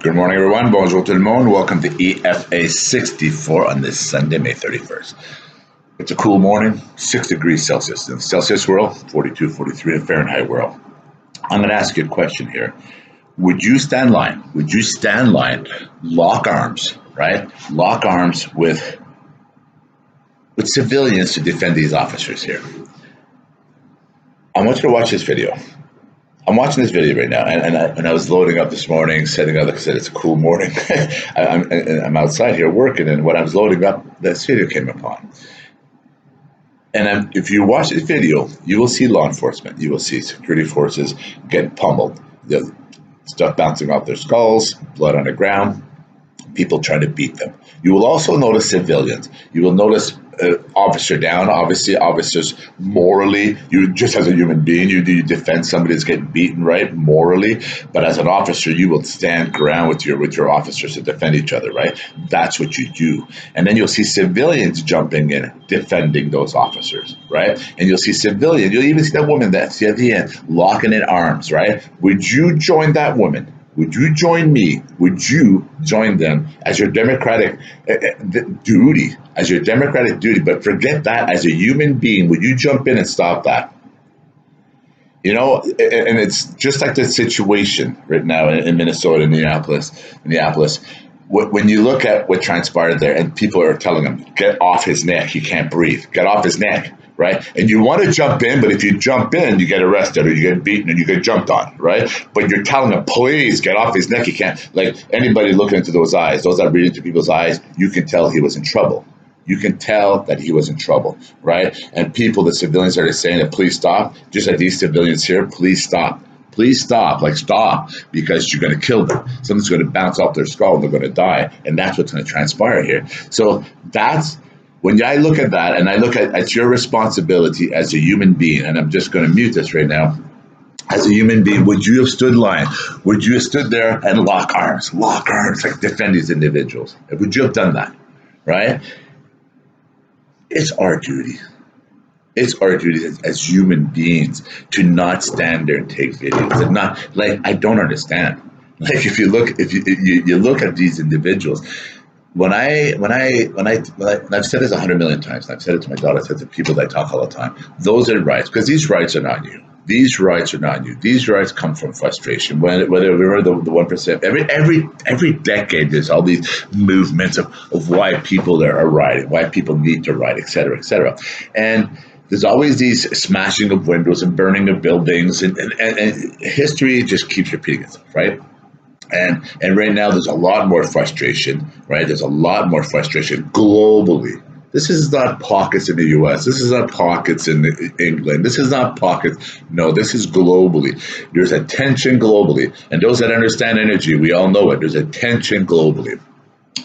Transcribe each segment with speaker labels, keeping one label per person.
Speaker 1: Good morning, everyone. Bonjour tout le monde. Welcome to EFA64 on this Sunday, May 31st. It's a cool morning, 6 degrees Celsius. In the Celsius world, 42, 43 in the Fahrenheit world. I'm going to ask you a question here. Would you stand line? Would you stand line, lock arms, right? Lock arms with civilians to defend these officers here? I want you to watch this video. I'm watching this video right now, and I was loading up this morning, setting up. Like I said, it's a cool morning. I'm outside here working, and when I was loading up, this video came upon. And if you watch this video, you will see law enforcement. You will see security forces getting pummeled. The stuff bouncing off their skulls, blood on the ground, people trying to beat them. You will also notice civilians. You will notice officer down. Obviously, officers morally, you just as a human being, you defend somebody that's getting beaten, right? Morally, but as an officer, you will stand ground with your officers to defend each other, right? That's what you do. And then you'll see civilians jumping in, defending those officers, right? And you'll see civilians. You'll even see that woman that's at the end locking in arms, right? Would you join that woman? Would you join me? Would you join them as your democratic duty? As your democratic duty, but forget that. As a human being, would you jump in and stop that? You know, and it's just like the situation right now in Minnesota, Minneapolis. When you look at what transpired there, and people are telling him, "Get off his neck. He can't breathe. Get off his neck." Right? And you want to jump in, but if you jump in, you get arrested or you get beaten and you get jumped on, right? But you're telling him, please get off his neck. He can't. Like anybody looking into those eyes, those that read into people's eyes, you can tell he was in trouble. You can tell that he was in trouble, right? And people, the civilians are saying that please stop, just like these civilians here, please stop. Please stop, like stop, because you're going to kill them. Something's going to bounce off their skull and they're going to die. And that's what's going to transpire here. So that's, when I look at that and I look at your responsibility as a human being, and I'm just going to mute this right now, as a human being, would you have stood line? Would you have stood there and lock arms, like defend these individuals? Would you have done that, right? It's our duty. It's our duty as human beings to not stand there and take videos and not, like, I don't understand. Like if you look at these individuals, when I've said this 100 million times, and I've said it to my daughter, I've said it to people that I talk all the time, those are rights, because these rights are not new. These rights are not new. These rights come from frustration. Whether we're the 1%, every decade there's all these movements of why people are rioting, why people need to riot, et cetera, et cetera. And there's always these smashing of windows and burning of buildings, and history just keeps repeating itself, right? And right now there's a lot more frustration, right? There's a lot more frustration globally. This is not pockets in the US. This is not pockets in England. This is not pockets. No, this is globally. There's a tension globally. And those that understand energy, we all know it. There's a tension globally.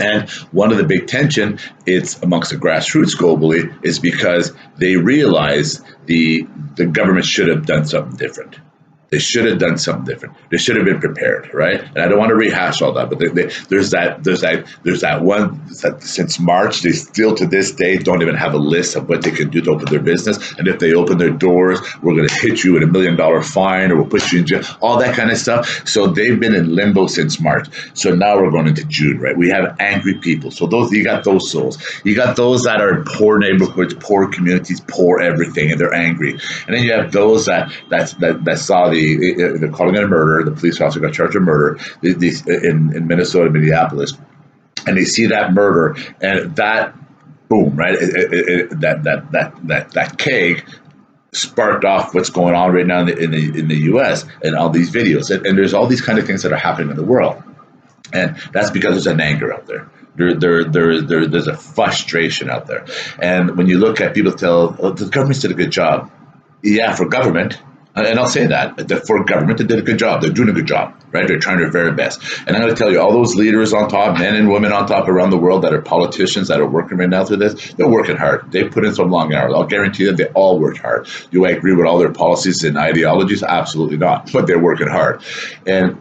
Speaker 1: And one of the big tension, it's amongst the grassroots globally, is because they realize the government should have done something different. They should have done something different. They should have been prepared, right? And I don't want to rehash all that, but there's that one that since March, they still to this day don't even have a list of what they can do to open their business. And if they open their doors, we're going to hit you with $1 million fine, or we'll put you in jail, all that kind of stuff. So they've been in limbo since March. So now we're going into June, right? We have angry people. So you got those souls. You got those that are in poor neighborhoods, poor communities, poor everything, and they're angry. And then you have those that saw they're calling it a murder. The police officer got charged with murder in Minnesota, Minneapolis, and they see that murder and that boom, right? That keg sparked off what's going on right now in the U.S. and all these videos, and there's all these kind of things that are happening in the world, and that's because there's an anger out there. There's a frustration out there, and when you look at people tell, oh, the government's did a good job. Yeah, for government. And I'll say that for government, they did a good job. They're doing a good job, right? They're trying their very best. And I'm going to tell you, all those leaders on top, men and women on top around the world that are politicians that are working right now through this, they're working hard. They put in some long hours. I'll guarantee that they all worked hard. Do I agree with all their policies and ideologies? Absolutely not. But they're working hard. And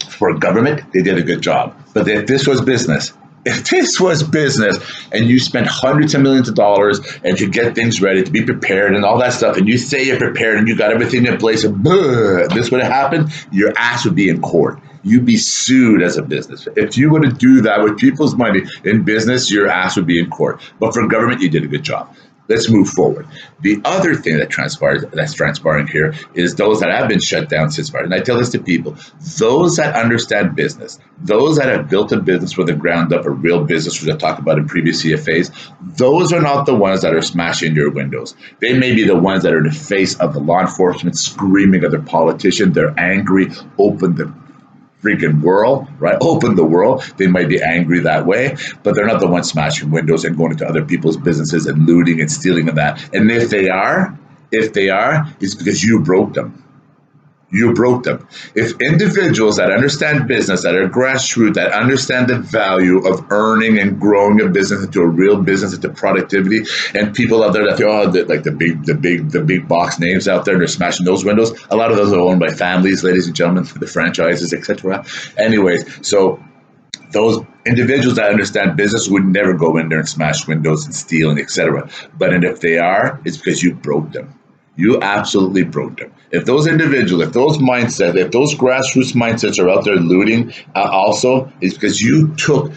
Speaker 1: for government, they did a good job. But if this was business, if this was business and you spent hundreds of millions of dollars and to get things ready, to be prepared and all that stuff, and you say you're prepared and you got everything in place, and this would have happened, your ass would be in court. You'd be sued as a business. If you were to do that with people's money in business, your ass would be in court. But for government, you did a good job. Let's move forward. The other thing that's transpiring here is those that have been shut down since March. And I tell this to people, those that understand business, those that have built a business from the ground up, a real business, which I talked about in previous EFAs, those are not the ones that are smashing your windows. They may be the ones that are in the face of the law enforcement, screaming at their politician. They're angry, open the freaking world, right? Open the world. They might be angry that way, but they're not the ones smashing windows and going into other people's businesses and looting and stealing and that. And if they are, it's because you broke them. You broke them. If individuals that understand business, that are grassroots, that understand the value of earning and growing a business into a real business, into productivity, and people out there that like the big box names out there, they're smashing those windows. A lot of those are owned by families, ladies and gentlemen, the franchises, etc. Anyways, so those individuals that understand business would never go in there and smash windows and steal and etc. But if they are, it's because you broke them. You absolutely broke them. If those individuals, if those mindsets, if those grassroots mindsets are out there looting, also, it's because you took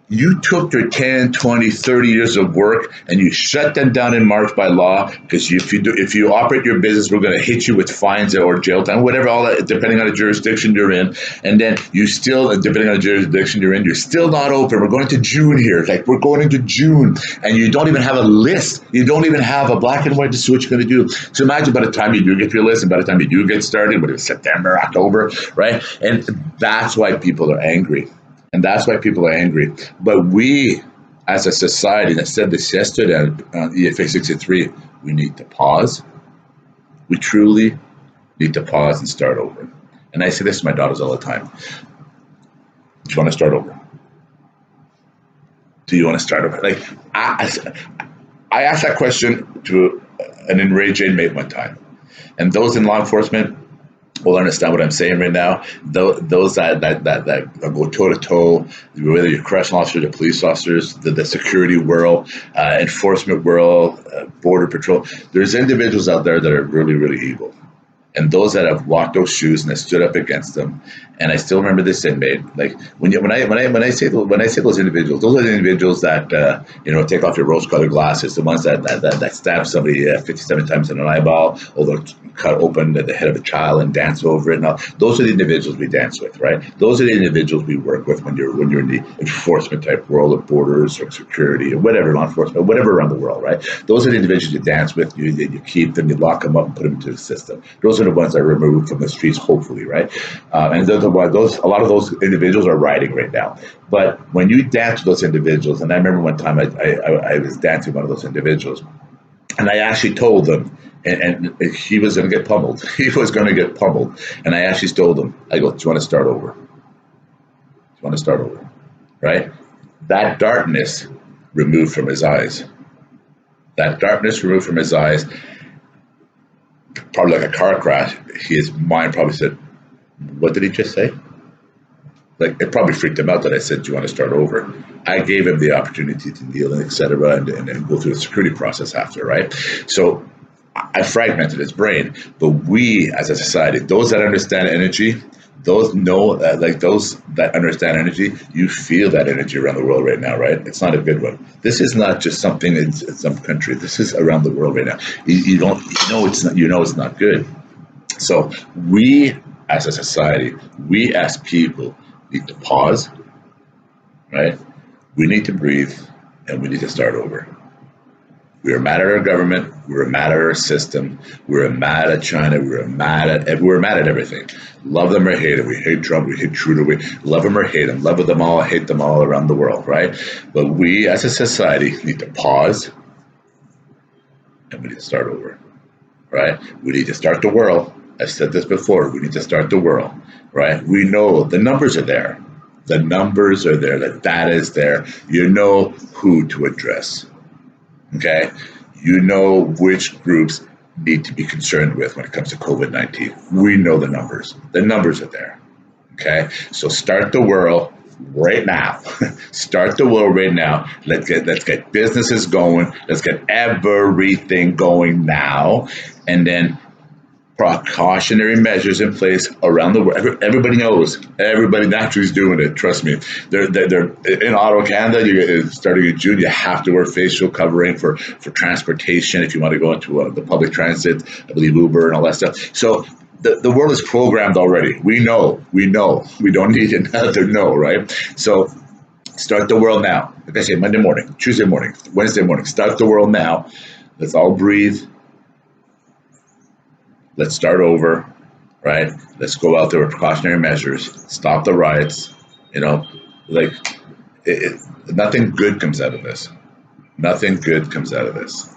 Speaker 1: your 10, 20, 30 years of work and you shut them down in March by law. Because if you operate your business, we're going to hit you with fines or jail time, whatever, all that, depending on the jurisdiction you're in. And then you still, depending on the jurisdiction you're in, you're still not open. We're going to June here. Like we're going into June and you don't even have a list. You don't even have a black and white to see what you're going to do. So imagine by the time you do get your list and by the time you do get started, whether it's September, October, right? And that's why people are angry. And that's why people are angry. But we, as a society, and I said this yesterday on EFA64, we need to pause. We truly need to pause and start over. And I say this to my daughters all the time. Do you want to start over? Do you want to start over? Like, I asked that question to an enraged inmate one time. And those in law enforcement will understand what I'm saying right now. Those that go toe to toe, whether you're correctional officers or police officers, the security world, enforcement world, border patrol, there's individuals out there that are really, really evil. And those that have walked those shoes and have stood up against them. And I still remember this inmate. Like when I say those individuals, those are the individuals that take off your rose-colored glasses, the ones that stab somebody 57 times in an eyeball, or they'll cut open the head of a child and dance over it. Now, those are the individuals we dance with, right? Those are the individuals we work with when you're in the enforcement type world of borders or security or whatever, law enforcement, whatever around the world, right? Those are the individuals you dance with. You keep them, you lock them up, and put them into the system. Those are the ones that are removed from the streets, hopefully, right? And a lot of those individuals are riding right now. But when you dance with those individuals, and I remember one time I was dancing with one of those individuals, and I actually told them, and he was going to get pummeled. He was going to get pummeled. And I actually told him, I go, do you want to start over? Do you want to start over? Right? That darkness removed from his eyes. That darkness removed from his eyes, probably like a car crash, his mind probably said, what did he just say? Like, it probably freaked him out that I said, do you want to start over? I gave him the opportunity to kneel and et cetera, and go through the security process after, right? So I fragmented his brain. But we, as a society, those that understand energy, those that understand energy, you feel that energy around the world right now, right? It's not a good one. This is not just something in some country. This is around the world right now. It's not good. So we, as a society, we as people need to pause, right? We need to breathe, and we need to start over. We are mad at our government. We're mad at our system. We're mad at China. We're mad at everything. Love them or hate them. We hate Trump. We hate Trudeau. We love them or hate them. Love them all. Hate them all around the world, right? But we, as a society, need to pause, and we need to start over, right? We need to start the world. I've said this before. We need to start the world, right? We know the numbers are there. The numbers are there. The data is there. You know who to address. Okay, you know which groups need to be concerned with when it comes to COVID-19. We know the numbers. The numbers are there. Okay, so start the world, right now. Start the world right now. Let's get businesses going. Let's get everything going now, and then precautionary measures in place around the world. Everybody knows. Everybody naturally is doing it. Trust me. They're in Ottawa, Canada. Starting in June, you have to wear facial covering for transportation if you want to go into the public transit. I believe Uber and all that stuff. So the world is programmed already. We know. We don't need another no, right? So start the world now. Like I say, Monday morning, Tuesday morning, Wednesday morning. Start the world now. Let's all breathe. Let's start over, right? Let's go out there with precautionary measures. Stop the riots. Like nothing good comes out of this. Nothing good comes out of this.